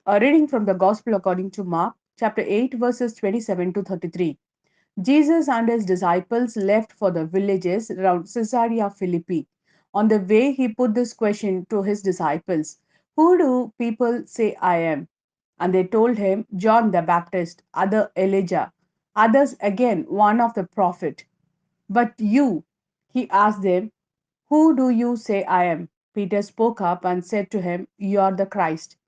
A reading from the Gospel according to Mark, chapter 8, verses 27 to 33. Jesus and his disciples left for the villages around Caesarea Philippi. On the way, he put this question to his disciples: Who do people say I am? And they told him, John the Baptist, other Elijah, others again, one of the prophet. But you, he asked them, who do you say I am? Peter spoke up and said to him, You are the Christ.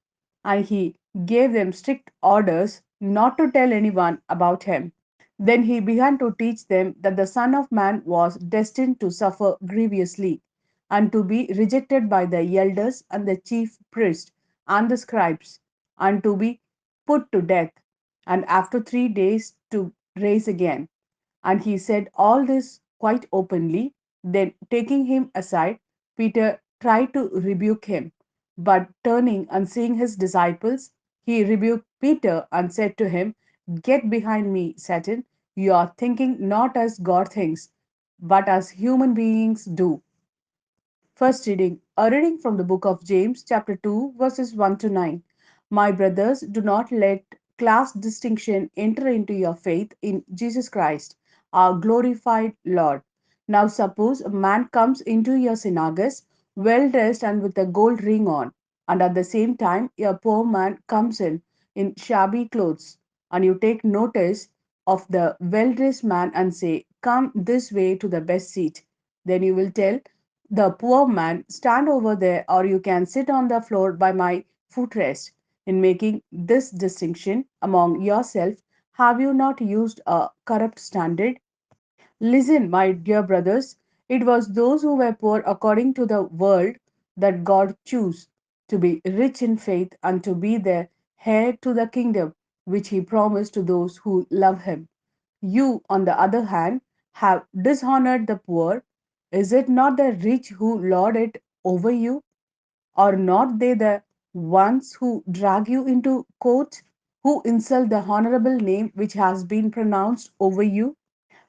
And he gave them strict orders not to tell anyone about him. Then he began to teach them that the Son of Man was destined to suffer grievously and to be rejected by the elders and the chief priests and the scribes and to be put to death and after 3 days to rise again. And he said all this quite openly. Then, taking him aside, Peter tried to rebuke him. But turning and seeing his disciples, he rebuked Peter and said to him, Get behind me, Satan. You are thinking not as God thinks, but as human beings do. First reading, a reading from the book of James, chapter 2, verses 1 to 9. My brothers, do not let class distinction enter into your faith in Jesus Christ, our glorified Lord. Now, suppose a man comes into your synagogues well dressed and with a gold ring on, and at the same time a poor man comes in shabby clothes, and you take notice of the well dressed man and say, Come this way to the best seat. Then you will tell the poor man, stand over there, or you can sit on the floor by my footrest. In making this distinction among yourself, have you not used a corrupt standard? Listen, my dear brothers, it was those who were poor according to the world that God chose to be rich in faith and to be the heir to the kingdom which he promised to those who love him. You, on the other hand, have dishonored the poor. Is it not the rich who lord it over you? Are not they the ones who drag you into court, who insult the honorable name which has been pronounced over you?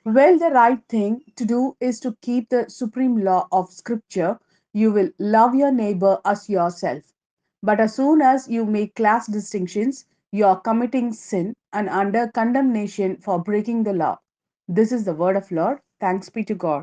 Well, the right thing to do is to keep the supreme law of Scripture. You will love your neighbor as yourself. But as soon as you make class distinctions, you are committing sin and under condemnation for breaking the law. This is the word of Lord. Thanks be to God.